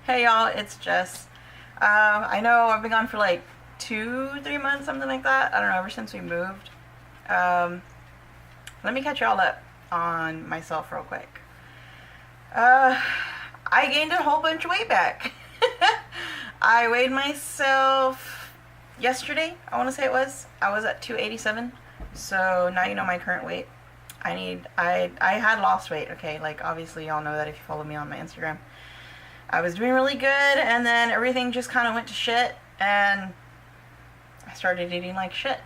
Hey y'all, it's Jess. I know I've been gone for like 2, 3 months, something like that. I don't know, ever since we moved. Um, Let me catch y'all up on myself real quick. Uh, I gained a whole bunch of weight back. I weighed myself yesterday, I want to say it was. I was at 287, so now you know my current weight. I had lost weight, okay? Like, obviously y'all know that if you follow me on my Instagram. I was doing really good, and then everything just kind of went to shit, and I started eating like shit.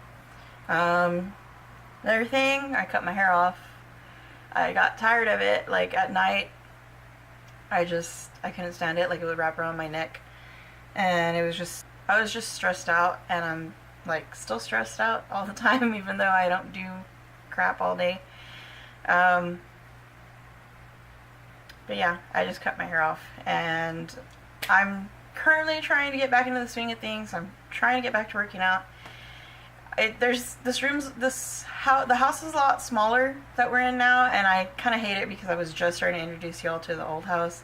Another thing, I cut my hair off. I got tired of it, like at night. I couldn't stand it, like it would wrap around my neck. And I was just stressed out, and I'm like still stressed out all the time, even though I don't do crap all day. But yeah, I just cut my hair off, and I'm currently trying to get back into the swing of things. I'm trying to get back to working out. The house is a lot smaller that we're in now, and I kind of hate it because I was just starting to introduce y'all to the old house,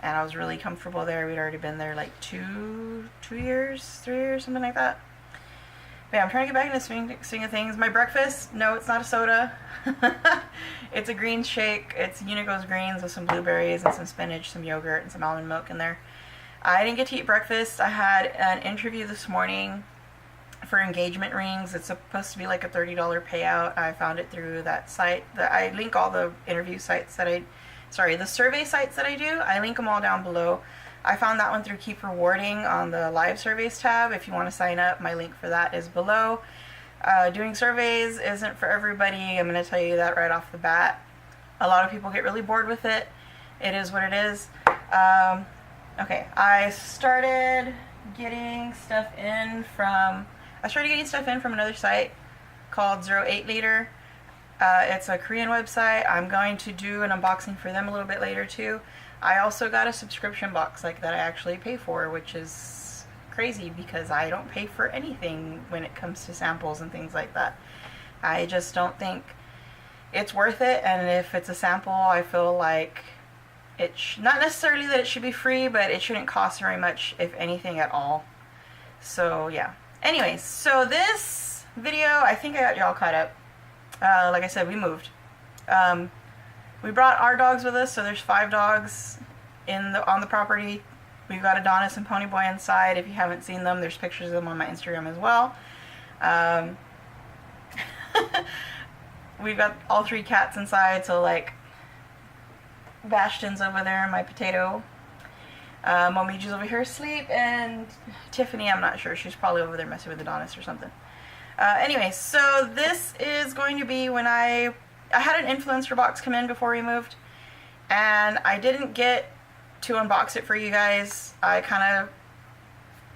and I was really comfortable there. We'd already been there like 2 years, 3 years, something like that. But yeah, I'm trying to get back into the swing of things. My breakfast, no, it's not a soda. It's a green shake. It's Unigo's greens with some blueberries and some spinach, some yogurt, and some almond milk in there. I didn't get to eat breakfast. I had an interview this morning for engagement rings. It's supposed to be like a $30 payout. I found it through that site. I link all the interview sites the survey sites that I do. I link them all down below. I found that one through Keep Rewarding on the live surveys tab. If you want to sign up, my link for that is below. Doing surveys isn't for everybody. I'm going to tell you that right off the bat. A lot of people get really bored with it. It is what it is. Okay, I started getting stuff in from another site called 08 Liter. It's a Korean website. I'm going to do an unboxing for them a little bit later too. I also got a subscription box like that I actually pay for, which is crazy because I don't pay for anything when it comes to samples and things like that. I just don't think it's worth it, and if it's a sample, I feel like not necessarily that it should be free, but it shouldn't cost very much, if anything at all. So yeah. Anyways, so this video, I think I got y'all caught up. Like I said, we moved. We brought our dogs with us, so there's 5 dogs on the property. We've got Adonis and Ponyboy inside. If you haven't seen them, there's pictures of them on my Instagram as well. We've got all 3 cats inside, so like Bastion's over there, my potato. Momiji's over here asleep, and Tiffany, I'm not sure. She's probably over there messing with Adonis or something. Anyway, so this is going to be when I had an Influenster box come in before we moved, and I didn't get to unbox it for you guys. I kind of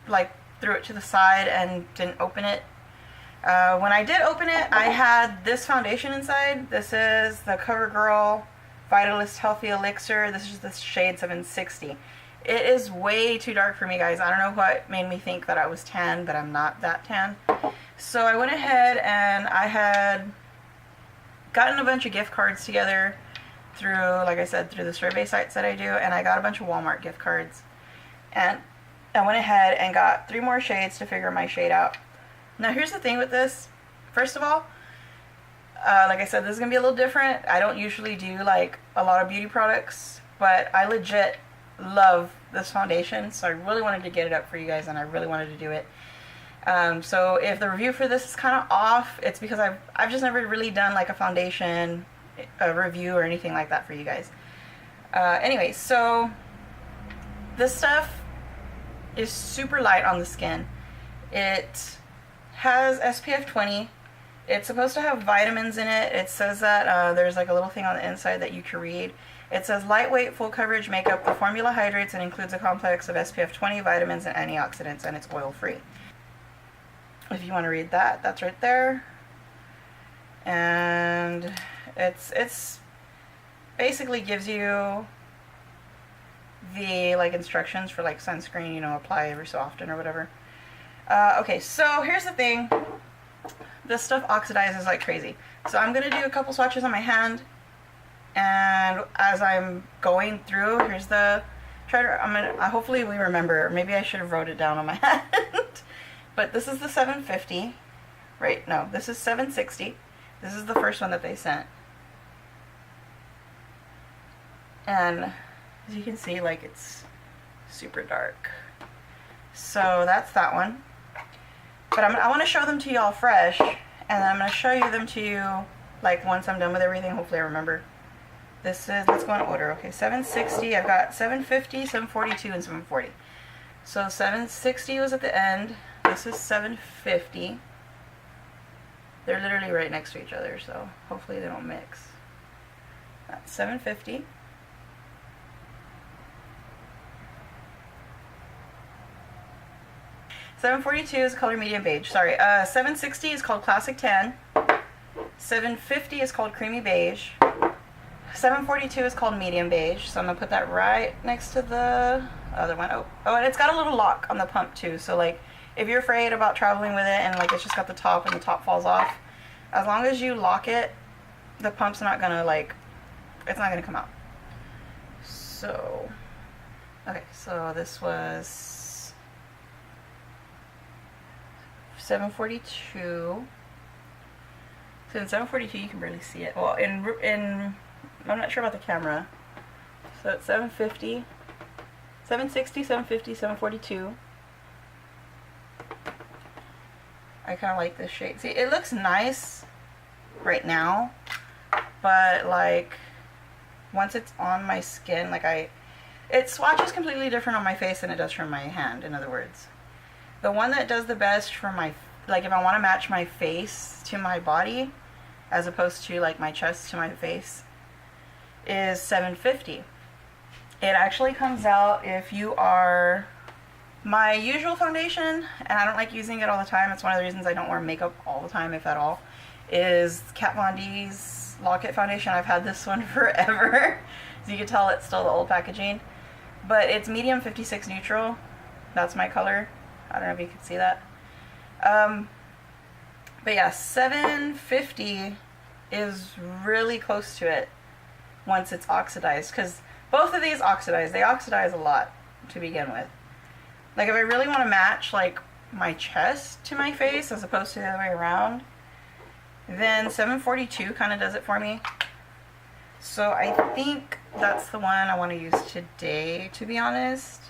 like threw it to the side and didn't open it. When I did open it, I had this foundation inside. This is the Covergirl Vitalist Healthy Elixir. This is the shade 760. It is way too dark for me, guys. I don't know what made me think that I was tan, but I'm not that tan. So I went ahead and I had gotten a bunch of gift cards together through, like I said, through the survey sites that I do, and I got a bunch of Walmart gift cards. And I went ahead and got 3 more shades to figure my shade out. Now here's the thing with this. First of all, like I said, this is going to be a little different. I don't usually do like a lot of beauty products, but I legit love this foundation, so I really wanted to get it up for you guys, and I really wanted to do it. So if the review for this is kind of off, it's because I've just never really done like a foundation review or anything like that for you guys. Anyway, so this stuff is super light on the skin. It has SPF 20. It's supposed to have vitamins in it. It says that there's like a little thing on the inside that you can read. It says lightweight, full coverage makeup. The formula hydrates and includes a complex of SPF 20 vitamins and antioxidants, and it's oil free. If you want to read that, that's right there. And it's basically gives you the like instructions for like sunscreen, you know, apply every so often or whatever. Okay, so here's the thing. This stuff oxidizes like crazy. So I'm gonna do a couple swatches on my hand, and as I'm going through, here's the Hopefully we remember. Maybe I should have wrote it down on my hand. But this is the 750. Right, no, this is 760. This is the first one that they sent. And as you can see, like, it's super dark. So that's that one. But I want to show them to y'all fresh, and I'm going to show them to you, like, once I'm done with everything. Hopefully I remember. This is, let's go in order. Okay, 760, I've got 750, 742, and 740. So 760 was at the end. This is 750. They're literally right next to each other, so hopefully they don't mix. That's 750. $742 is color medium beige. Sorry, 760 is called classic tan. 750 is called creamy beige. 742 is called medium beige. So I'm gonna put that right next to the other one. Oh, and it's got a little lock on the pump too. So like, if you're afraid about traveling with it and like it's just got the top and the top falls off, as long as you lock it, the pump's not gonna like, it's not gonna come out. So, okay, so this was 742. So in 742 you can barely see it. Well, in I'm not sure about the camera. So it's 750, 760, 750, 742. I kind of like this shade. See, it looks nice right now, but like once it's on my skin, like it swatches completely different on my face than it does from my hand, in other words. The one that does the best for my, like if I want to match my face to my body, as opposed to like my chest to my face, is 750. It actually comes out if you are my usual foundation, and I don't like using it all the time. It's one of the reasons I don't wear makeup all the time, if at all, is Kat Von D's Lock-It foundation. I've had this one forever. As you can tell, it's still the old packaging. But it's medium 56 neutral. That's my color. I don't know if you can see that. But yeah, 750 is really close to it once it's oxidized, because both of these oxidize. They oxidize a lot to begin with. Like if I really want to match like my chest to my face as opposed to the other way around, then 742 kind of does it for me. So I think that's the one I want to use today, to be honest.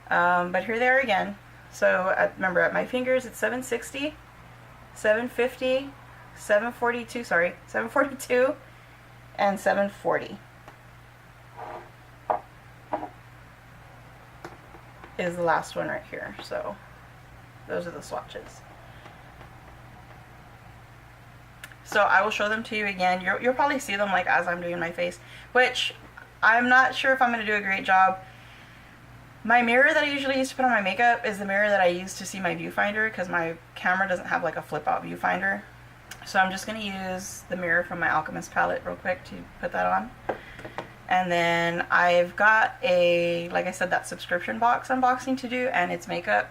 But here they are again. So remember, at my fingers it's 760, 750, 742, sorry, 742, and 740 is the last one right here. So those are the swatches. So I will show them to you again. You'll probably see them like as I'm doing my face, which I'm not sure if I'm going to do a great job. My mirror that I usually use to put on my makeup is the mirror that I use to see my viewfinder, because my camera doesn't have like a flip out viewfinder. So I'm just going to use the mirror from my Alchemist palette real quick to put that on. And then I've got a, like I said, that subscription box unboxing to do, and it's makeup.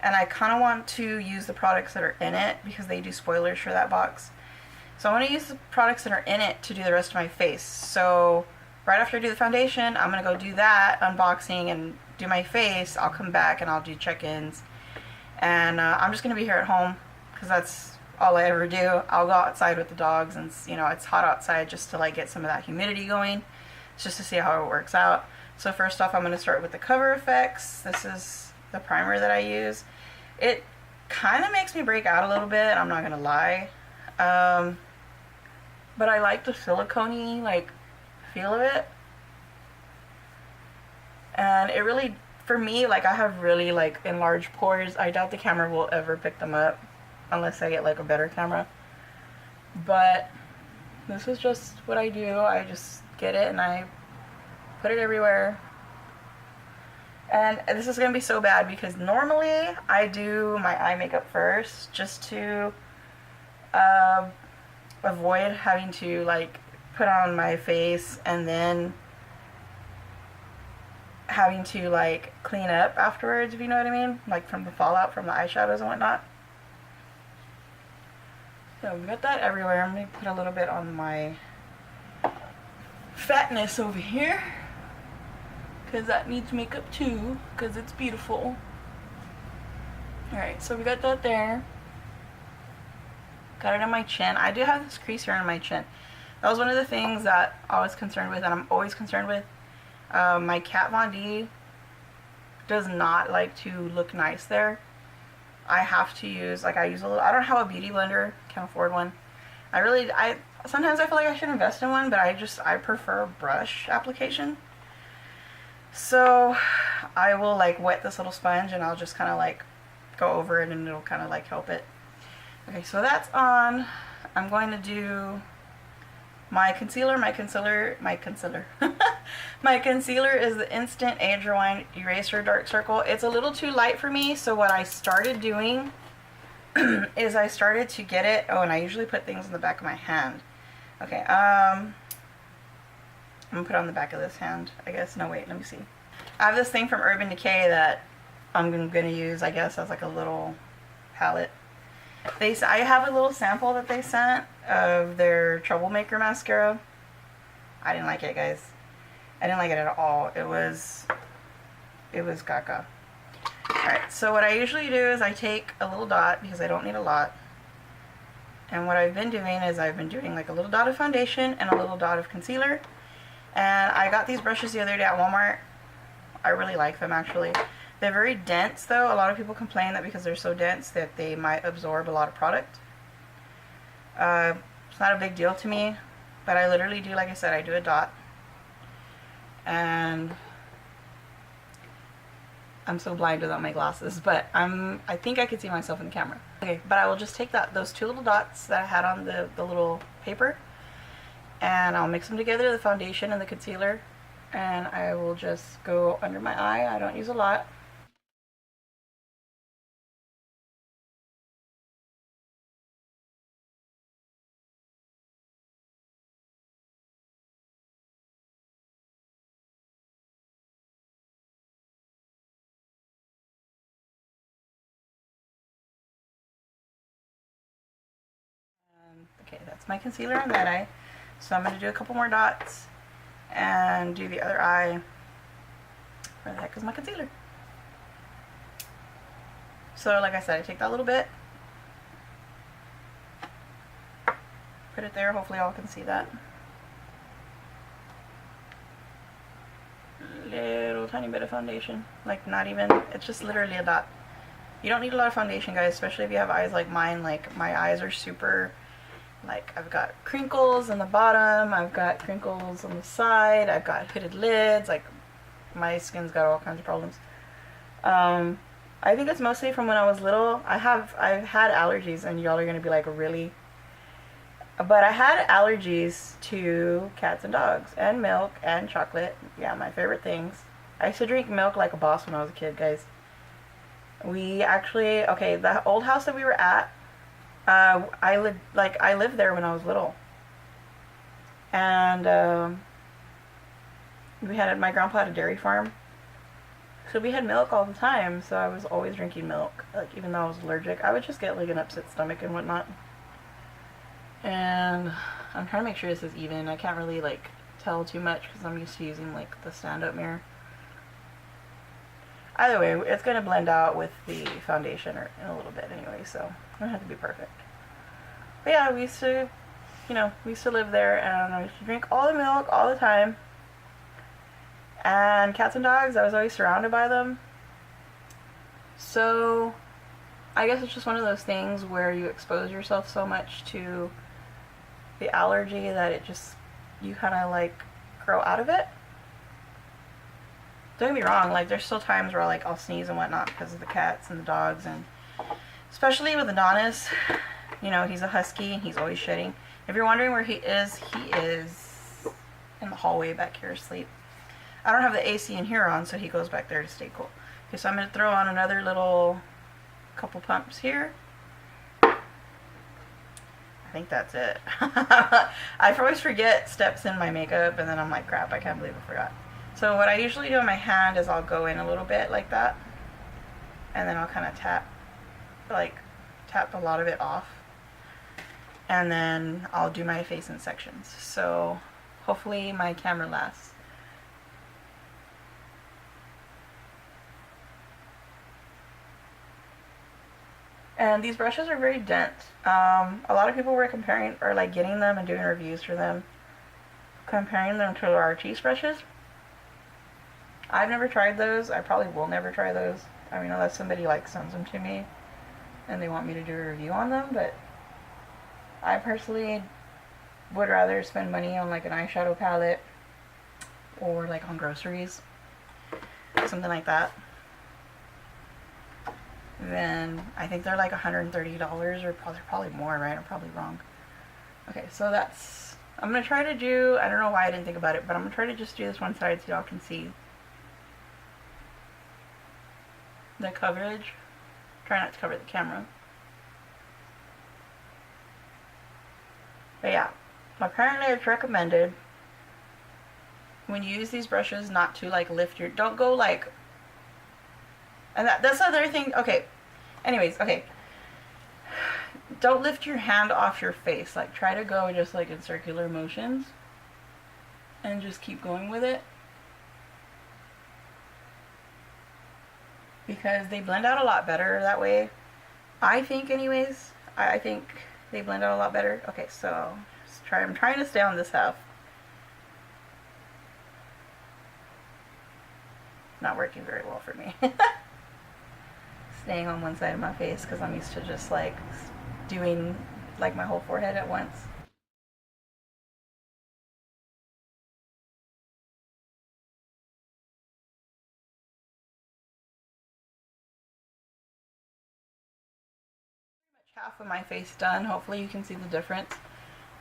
And I kind of want to use the products that are in it because they do spoilers for that box. So I want to use the products that are in it to do the rest of my face. So right after I do the foundation, I'm going to go do that unboxing and do my face. I'll come back and I'll do check-ins. And I'm just going to be here at home because that's all I ever do. I'll go outside with the dogs, and you know, it's hot outside, just to like get some of that humidity going, just to see how it works out. So first off, I'm going to start with the Cover Effects. This is the primer that I use. It kind of makes me break out a little bit, I'm not going to lie. But I like the silicone-y like feel of it. And it really, for me, like I have really like enlarged pores. I doubt the camera will ever pick them up unless I get like a better camera. But this is just what I do. I just get it and I put it everywhere. And this is gonna be so bad because normally I do my eye makeup first, just to avoid having to like put on my face and then having to like clean up afterwards, if you know what I mean, like from the fallout from the eyeshadows and whatnot. So we got that everywhere. I'm gonna put a little bit on my fatness over here because that needs makeup too, because it's beautiful. Alright, so we got that there. Got it on my chin. I do have this crease here on my chin. That was one of the things that I was concerned with, and I'm always concerned with. My Kat Von D does not like to look nice there. I have to use, like, I don't have a beauty blender, can't afford one. Sometimes I feel like I should invest in one, but I prefer brush application. So I will like wet this little sponge and I'll just kind of like go over it and it'll kind of like help it. Okay, so that's on. I'm going to do my concealer. My concealer is the Instant Age Rewind Eraser Dark Circle. It's a little too light for me, so what I started doing is I started to get it. Oh, and I usually put things in the back of my hand. Okay, I'm gonna put it on the back of this hand, I guess. No, wait, let me see. I have this thing from Urban Decay that I'm gonna use, I guess, as like a little palette. I have a little sample that they sent of their Troublemaker mascara. I didn't like it, guys. I didn't like it at all. It was gaga. Alright, so what I usually do is I take a little dot, because I don't need a lot. And what I've been doing is I've been doing like a little dot of foundation and a little dot of concealer. And I got these brushes the other day at Walmart. I really like them, actually. They're very dense, though. A lot of people complain that because they're so dense that they might absorb a lot of product. It's not a big deal to me, but I literally do, like I said, I do a dot. And I'm so blind without my glasses, but I think I could see myself in the camera. Okay, but I will just take those two little dots that I had on the little paper, and I'll mix them together, the foundation and the concealer, and I will just go under my eye. I don't use a lot. Okay, that's my concealer on that eye. So I'm going to do a couple more dots and do the other eye. Where the heck is my concealer? So like I said, I take that little bit, put it there, hopefully all can see that. Little tiny bit of foundation, like not even, it's just literally a dot. You don't need a lot of foundation, guys, especially if you have eyes like mine. Like, my eyes are super, like, I've got crinkles on the bottom, I've got crinkles on the side, I've got hooded lids, like, my skin's got all kinds of problems. I think it's mostly from when I was little. I've had allergies, and y'all are gonna be like, really? But I had allergies to cats and dogs, and milk, and chocolate. Yeah, my favorite things. I used to drink milk like a boss when I was a kid, guys. We actually, okay, the old house that we were at, I lived there when I was little. And, my grandpa had a dairy farm. So we had milk all the time, so I was always drinking milk. Like, even though I was allergic, I would just get like an upset stomach and whatnot. And I'm trying to make sure this is even. I can't really like tell too much because I'm used to using like the stand-up mirror. Either way, it's going to blend out with the foundation in a little bit anyway, so it doesn't have to be perfect. But yeah, we used to live there, and I used to drink all the milk all the time. And cats and dogs, I was always surrounded by them. So I guess it's just one of those things where you expose yourself so much to the allergy that you kind of like grow out of it. Don't get me wrong, like, there's still times where like I'll sneeze and whatnot because of the cats and the dogs, and especially with Adonis, he's a husky and he's always shitting. If you're wondering where he is in the hallway back here asleep. I don't have the AC in here on, so he goes back there to stay cool. Okay, so I'm going to throw on another little couple pumps here. I think that's it. I always forget steps in my makeup, and then I'm like, crap, I can't believe I forgot. So what I usually do on my hand is I'll go in a little bit like that, and then I'll kind of tap a lot of it off, and then I'll do my face in sections. So hopefully my camera lasts. And these brushes are very dense. A lot of people were comparing, or like getting them and doing reviews for them, comparing them to Artiste brushes. I've never tried those. I probably will never try those. I mean, unless somebody like sends them to me and they want me to do a review on them, but I personally would rather spend money on like an eyeshadow palette or like on groceries, something like that. Then I think they're like $130 or probably more, right? I'm probably wrong. Okay, so that's, I'm going to try to do, I don't know why I didn't think about it, but I'm going to try to just do this one side so y'all can see the coverage. Try not to cover the camera. But yeah, apparently it's recommended when you use these brushes not to like lift your, don't go like, and that's the other thing. Okay, anyways, okay, don't lift your hand off your face. Like, try to go just like in circular motions and just keep going with it, because they blend out a lot better that way, I think. Anyways, I think they blend out a lot better. Okay, so just try, I'm trying to stay on this half. Not working very well for me. Staying on one side of my face because I'm used to just like doing like my whole forehead at once. Pretty much half of my face done. Hopefully you can see the difference.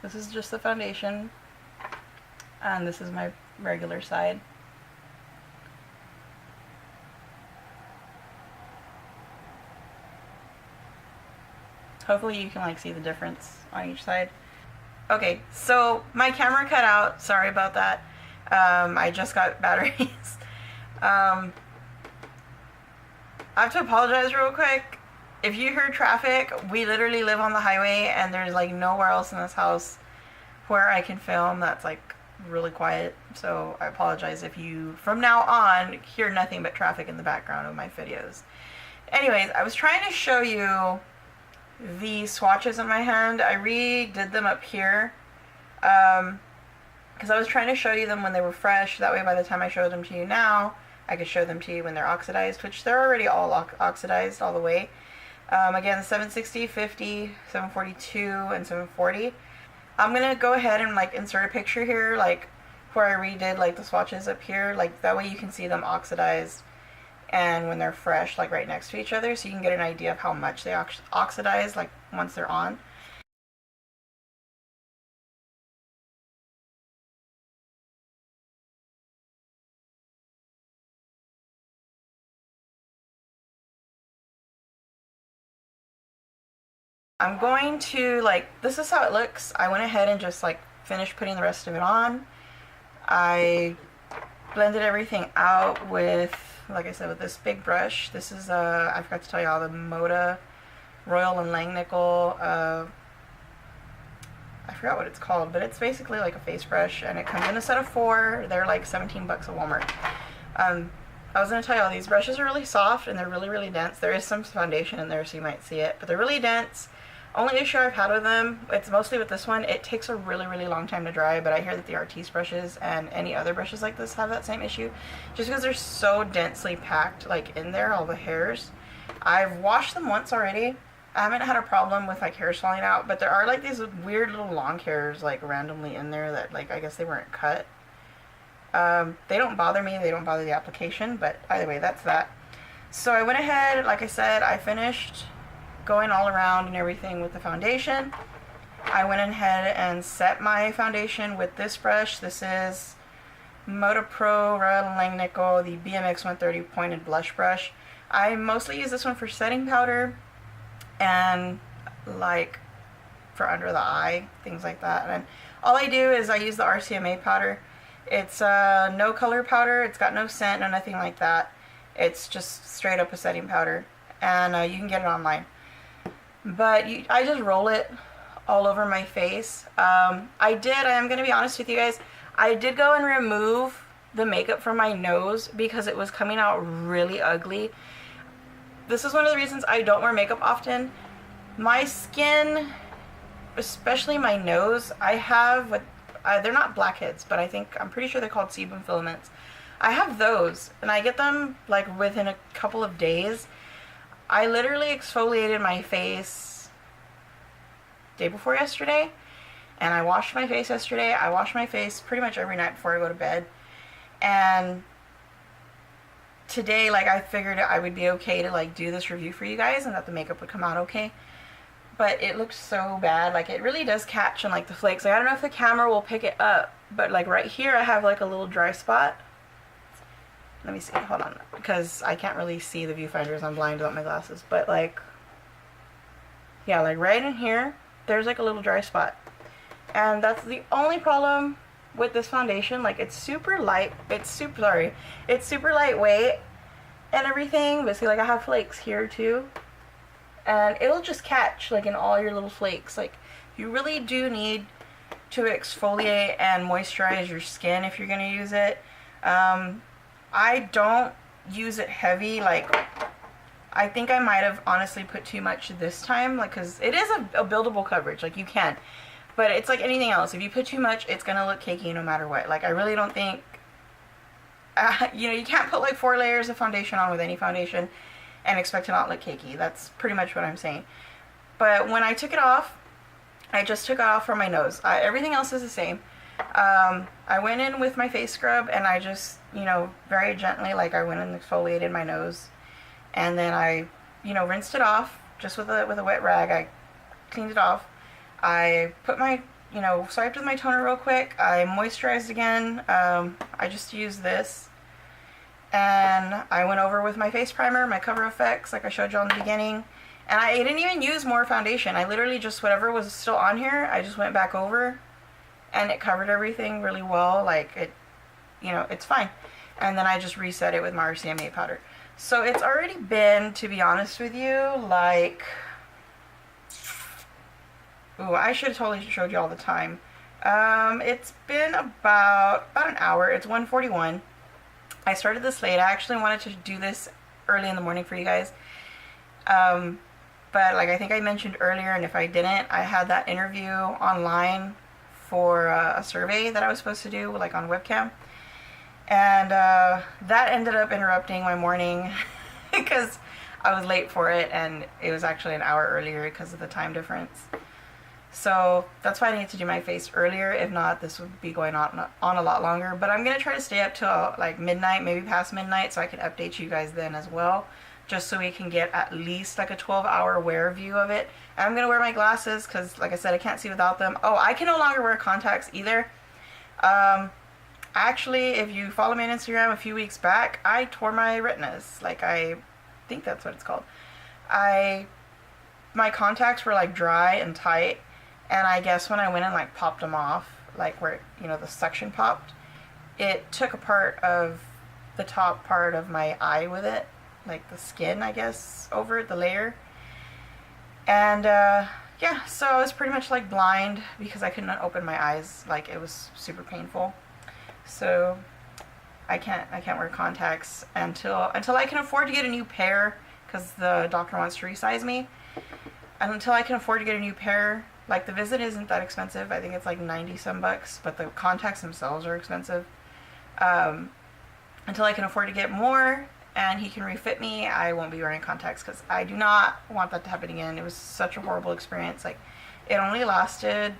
This is just the foundation and this is my regular side. Hopefully you can like see the difference on each side. Okay, so my camera cut out. Sorry about that. I just got batteries. I have to apologize real quick. If you hear traffic, we literally live on the highway and there's like nowhere else in this house where I can film that's like really quiet. So I apologize if you, from now on, hear nothing but traffic in the background of my videos. Anyways, I was trying to show you the swatches in my hand. I redid them up here because I was trying to show you them when they were fresh. That way by the time I showed them to you now, I could show them to you when they're oxidized, which they're already all oxidized all the way. Again, 760, 50, 742, and 740. I'm going to go ahead and like insert a picture here, like where I redid like the swatches up here. Like that way you can see them oxidized and when they're fresh, like right next to each other, so you can get an idea of how much they oxidize like once they're on. I'm going to like, this is how it looks. I went ahead and just like finished putting the rest of it on. I blended everything out with, like I said, with this big brush. This is I forgot to tell y'all, the Moda Royal and Langnickel, I forgot what it's called, but it's basically like a face brush, and it comes in a set of 4. They're like 17 bucks at Walmart. I was going to tell y'all, these brushes are really soft and they're really, really dense. There is some foundation in there so you might see it, but they're really dense. Only issue I've had with them, it's mostly with this one, it takes a really, really long time to dry, but I hear that the Artiste brushes and any other brushes like this have that same issue, just because they're so densely packed, like in there, all the hairs. I've washed them once already. I haven't had a problem with like hairs falling out, but there are like these weird little long hairs like randomly in there that like, I guess they weren't cut. They don't bother me, they don't bother the application, but either way, that's that. So I went ahead, like I said, I finished going all around and everything with the foundation. I went ahead and set my foundation with this brush. This is Moda Pro Royal Langnickel, the BMX 130 pointed blush brush. I mostly use this one for setting powder and like for under the eye, things like that. And all I do is I use the RCMA powder. It's no color powder, it's got no scent, no nothing like that. It's just straight up a setting powder, and you can get it online. But I just roll it all over my face. I am going to be honest with you guys, I did go and remove the makeup from my nose because it was coming out really ugly. This is one of the reasons I don't wear makeup often. My skin, especially my nose, I have, they're not blackheads, but I'm pretty sure they're called sebum filaments. I have those, and I get them like within a couple of days. I literally exfoliated my face day before yesterday, and I washed my face yesterday. I wash my face pretty much every night before I go to bed. And today, like, I figured I would be okay to like do this review for you guys and that the makeup would come out okay. But it looks so bad. Like, it really does catch on like the flakes. Like, I don't know if the camera will pick it up, but like right here I have like a little dry spot. Let me see, hold on, because I can't really see the viewfinder as I'm blind without my glasses. But like, yeah, like right in here, there's like a little dry spot. And that's the only problem with this foundation. Like, it's super light, it's super lightweight and everything, but see, like, I have flakes here too, and it'll just catch like in all your little flakes. Like, you really do need to exfoliate and moisturize your skin if you're gonna use it. I don't use it heavy. Like, I think I might have honestly put too much this time, like, because it is a buildable coverage, like, you can. But it's like anything else. If you put too much, it's going to look cakey no matter what. Like, I really don't think, you know, you can't put like 4 layers of foundation on with any foundation and expect to not look cakey. That's pretty much what I'm saying. But when I took it off, I just took it off from my nose. Everything else is the same. I went in with my face scrub, and I just, you know, very gently, like, I went and exfoliated my nose. And then I, you know, rinsed it off just with a wet rag. I cleaned it off. I put my, you know, swiped with my toner real quick. I moisturized again. I just used this. And I went over with my face primer, my Cover Effects, like I showed you in the beginning. And I didn't even use more foundation. I literally just, whatever was still on here, I just went back over. And it covered everything really well. Like, it, you know, it's fine. And then I just reset it with my RCMA powder. So it's already been, to be honest with you, like... Ooh, I should have totally showed you all the time. It's been about an hour. It's 1:41. I started this late. I actually wanted to do this early in the morning for you guys. But like I think I mentioned earlier, and if I didn't, I had that interview online for a survey that I was supposed to do, like on webcam. And that ended up interrupting my morning because I was late for it, and it was actually an hour earlier because of the time difference. So that's why I need to do my face earlier. If not, this would be going on a lot longer. But I'm going to try to stay up till like midnight, maybe past midnight, so I can update you guys then as well. Just so we can get at least like a 12-hour wear view of it. And I'm going to wear my glasses because, like I said, I can't see without them. Oh, I can no longer wear contacts either. Actually, if you follow me on Instagram a few weeks back, I tore my retinas. Like, I think that's what it's called. My contacts were like dry and tight. And I guess when I went and like popped them off, like where, you know, the suction popped, it took a part of the top part of my eye with it, like the skin, I guess, over the layer. And yeah, so I was pretty much like blind because I couldn't open my eyes. Like, it was super painful. So I can't wear contacts until I can afford to get a new pair, because the doctor wants to resize me. And until I can afford to get a new pair. Like, the visit isn't that expensive. I think it's like 90 some bucks, but the contacts themselves are expensive. Until I can afford to get more and he can refit me, I won't be wearing contacts, because I do not want that to happen again. It was such a horrible experience. Like, it only lasted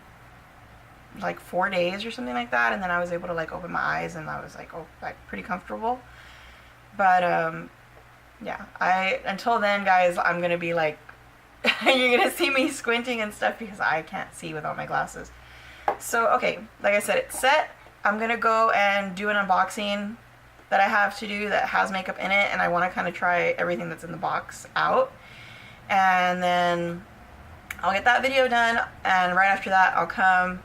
like 4 days or something like that, and then I was able to like open my eyes, and I was like, oh, like pretty comfortable. But yeah, until then, guys, I'm gonna be like, you're gonna see me squinting and stuff because I can't see without my glasses. So okay, like I said, it's set. I'm gonna go and do an unboxing that I have to do that has makeup in it, and I want to kind of try everything that's in the box out, and then I'll get that video done, and right after that I'll come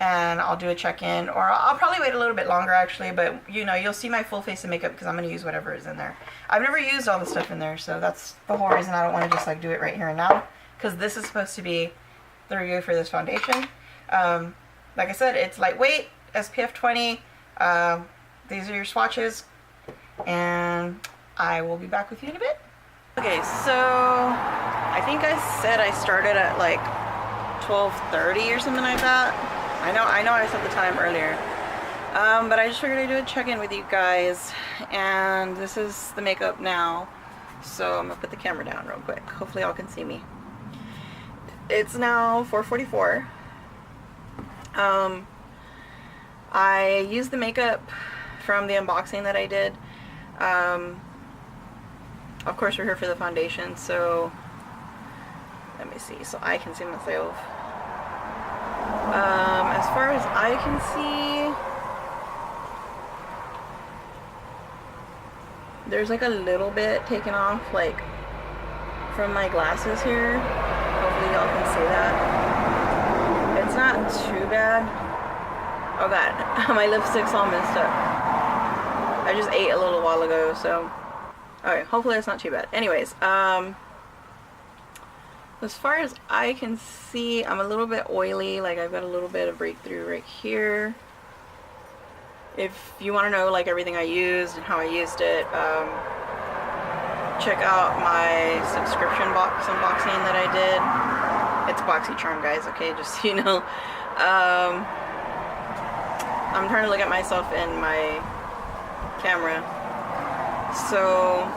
and I'll do a check-in, or I'll probably wait a little bit longer actually, but you know, you'll see my full face of makeup because I'm going to use whatever is in there. I've never used all the stuff in there, so that's the whole reason I don't want to just like do it right here and now, because this is supposed to be the review for this foundation. Like I said, it's lightweight, SPF 20, these are your swatches, and I will be back with you in a bit. Okay, so I think I said I started at like 12:30 or something like that. I know I said the time earlier. But I just figured I'd do a check-in with you guys, and this is the makeup now. So I'm gonna put the camera down real quick. Hopefully y'all can see me. It's now 4:44. I used the makeup from the unboxing that I did. Of course we're here for the foundation, so let me see, so I can see myself. As far as I can see, there's like a little bit taken off, like from my glasses here. Hopefully y'all can see that. It's not too bad. Oh god, my lipstick's all messed up. I just ate a little while ago, so alright, hopefully it's not too bad. Anyways, as far as I can see, I'm a little bit oily. Like, I've got a little bit of breakthrough right here. If you want to know like everything I used and how I used it, check out my subscription box unboxing that I did. It's BoxyCharm, guys, okay, just so you know. I'm trying to look at myself in my camera. So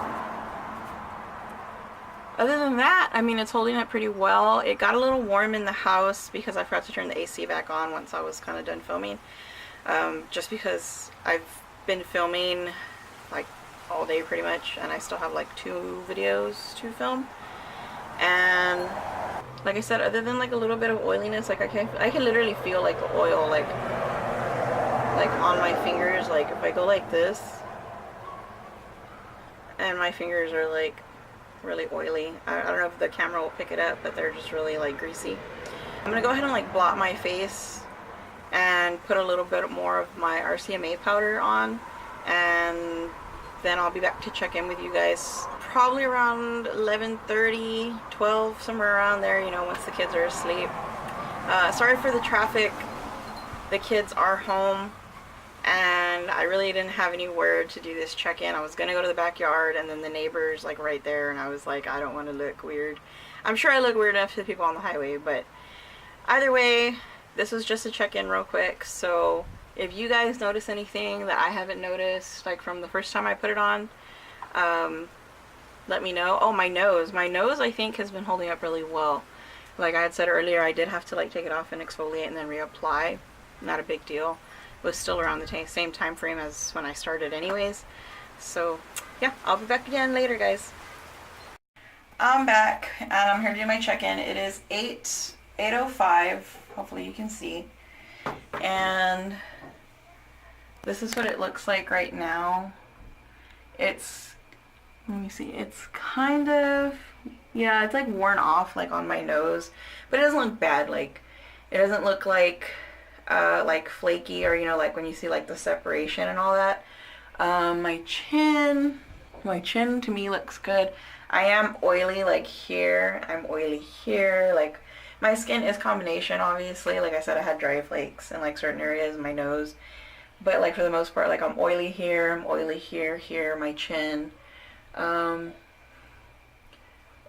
other than that, I mean, it's holding up pretty well. It got a little warm in the house because I forgot to turn the AC back on once I was kind of done filming. Just because I've been filming like all day pretty much, and I still have like 2 videos to film. And like I said, other than like a little bit of oiliness, like I can literally feel like the oil like on my fingers. Like if I go like this and my fingers are like really oily. I don't know if the camera will pick it up, but they're just really like greasy. I'm gonna go ahead and like blot my face and put a little bit more of my RCMA powder on, and then I'll be back to check in with you guys probably around 11:30, 12, somewhere around there, you know, once the kids are asleep. Sorry for the traffic. The kids are home, and I really didn't have anywhere to do this check-in. I was gonna go to the backyard, and then the neighbors like right there, and I was like, I don't want to look weird. I'm sure I look weird enough to the people on the highway, but either way, this was just a check-in real quick. So if you guys notice anything that I haven't noticed, like from the first time I put it on, let me know. Oh, my nose I think has been holding up really well. Like I had said earlier, I did have to like take it off and exfoliate and then reapply. Not a big deal. It was still around the same time frame as when I started anyways. So yeah, I'll be back again later, guys. I'm back and I'm here to do my check-in. It is 8:05. Hopefully you can see. And this is what it looks like right now. It's, let me see, it's kind of, yeah, it's like worn off like on my nose, but it doesn't look bad. Like, it doesn't look like flaky, or you know, like when you see like the separation and all that. My chin to me looks good. I am oily like here, I'm oily here, like my skin is combination, obviously. Like I said, I had dry flakes in like certain areas in my nose, but like for the most part, like I'm oily here, I'm oily here, my chin.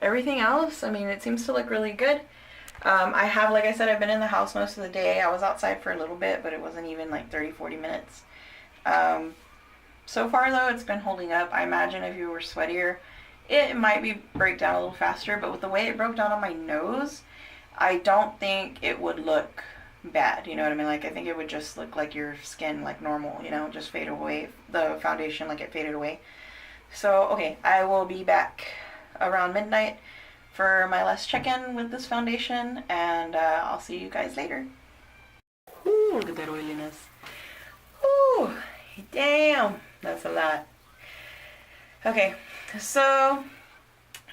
Everything else, I mean, it seems to look really good. I have, like I said, I've been in the house most of the day. I was outside for a little bit, but it wasn't even like 30-40 minutes. So far though, it's been holding up. I imagine if you were sweatier, it might break down a little faster, but with the way it broke down on my nose, I don't think it would look bad, you know what I mean? Like, I think it would just look like your skin, like normal, you know, just fade away. The foundation, like, it faded away. So, okay, I will be back around midnight for my last check-in with this foundation, and I'll see you guys later. Ooh, look at that oiliness. Ooh, damn, that's a lot. Okay, so,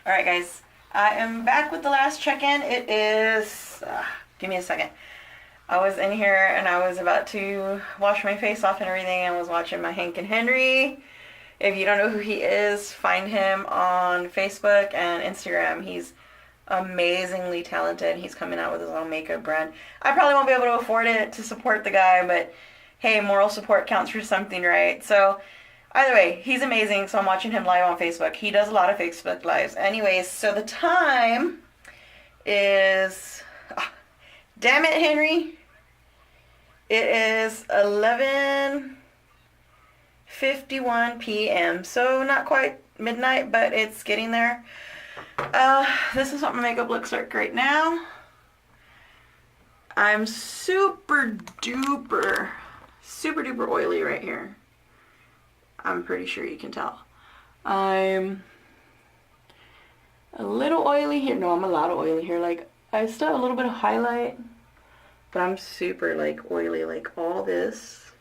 alright guys, I am back with the last check-in. It is, give me a second. I was in here and I was about to wash my face off and everything, and was watching my Hank and Henry. If you don't know who he is, find him on Facebook and Instagram. He's amazingly talented. He's coming out with his own makeup brand. I probably won't be able to afford it to support the guy, but hey, moral support counts for something, right? So Either way, he's amazing, so I'm watching him live on Facebook. He does a lot of Facebook lives. Anyways, so the time is... damn it, Henry. It is 11:51 p.m. So not quite midnight, but it's getting there. This is what my makeup looks like right now. I'm super duper oily right here. I'm pretty sure you can tell. I'm a little oily here. No, I'm a lot of oily here. Like, I still have a little bit of highlight, but I'm super, like, oily. Like, all this.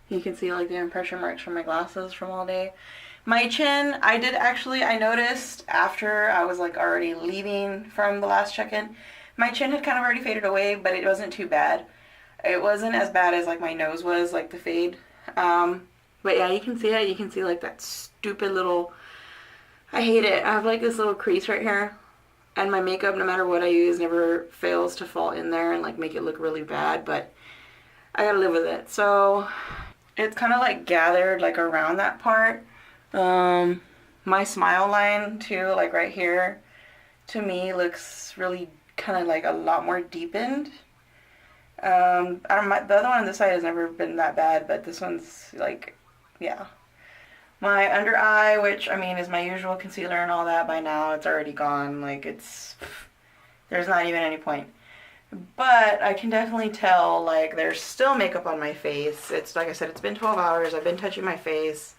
You can see, like, the impression marks from my glasses from all day. My chin, I noticed after I was, like, already leaving from the last check-in, my chin had kind of already faded away, but it wasn't too bad. It wasn't as bad as, like, my nose was, like, the fade. But yeah, you can see it. You can see, like, that stupid little... I hate it. I have, like, this little crease right here. And my makeup, no matter what I use, never fails to fall in there and, like, make it look really bad. But I gotta live with it. So it's kind of, like, gathered, like, around that part. My smile line, too, like, right here, to me, looks really kind of, like, a lot more deepened. The other one on this side has never been that bad, but this one's, like, yeah. My under eye, which, I mean, is my usual concealer and all that, by now it's already gone. Like, there's not even any point. But I can definitely tell, like, there's still makeup on my face. It's, like I said, it's been 12 hours. I've been touching my face.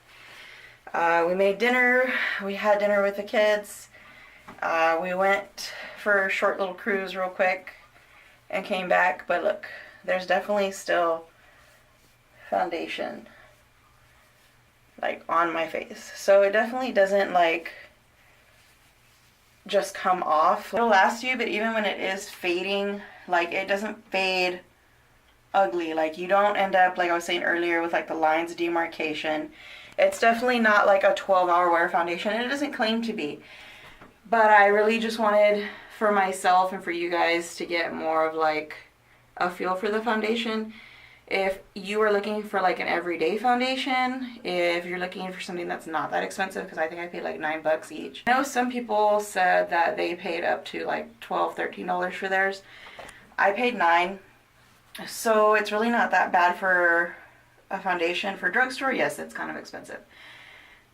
We made dinner. We had dinner with the kids. We went for a short little cruise real quick and came back. But look, there's definitely still foundation, like, on my face. So it definitely doesn't, like, just come off. It'll last you, but even when it is fading, like, it doesn't fade ugly. Like, you don't end up, like I was saying earlier, with, like, the lines demarcation. It's definitely not, like, a 12-hour wear foundation, and it doesn't claim to be. But I really just wanted, for myself and for you guys, to get more of, like, a feel for the foundation. If you are looking for, like, an everyday foundation, if you're looking for something that's not that expensive, because I think I paid like $9 each. I know some people said that they paid up to like $12, $13 for theirs. I paid $9, so it's really not that bad for a foundation. For drugstore, yes, it's kind of expensive.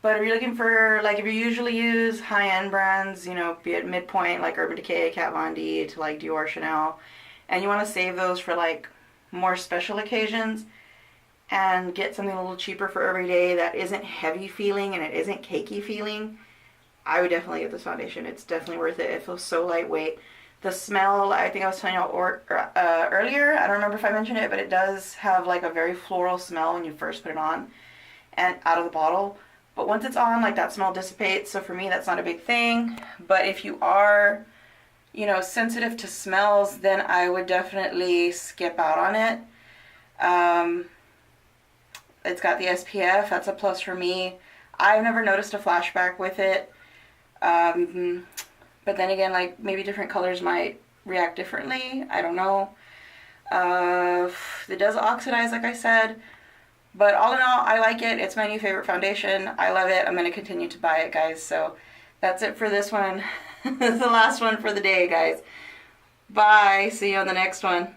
But if you're looking for, like, if you usually use high-end brands, you know, be it midpoint, like Urban Decay, Kat Von D, to like Dior, Chanel, and you want to save those for, like, more special occasions and get something a little cheaper for every day that isn't heavy feeling and it isn't cakey feeling, I would definitely get this foundation. It's definitely worth it. It feels so lightweight. The smell, I think I was telling you earlier, I don't remember if I mentioned it, but it does have, like, a very floral smell when you first put it on and out of the bottle. But once it's on, like, that smell dissipates. So for me, that's not a big thing. But if you are, you know, sensitive to smells, then I would definitely skip out on it. It's got the SPF. That's a plus for me. I've never noticed a flashback with it. But then again, like, maybe different colors might react differently. I don't know. It does oxidize, like I said. But all in all, I like it. It's my new favorite foundation. I love it. I'm going to continue to buy it, guys. So that's it for this one. It's the last one for the day, guys. Bye. See you on the next one.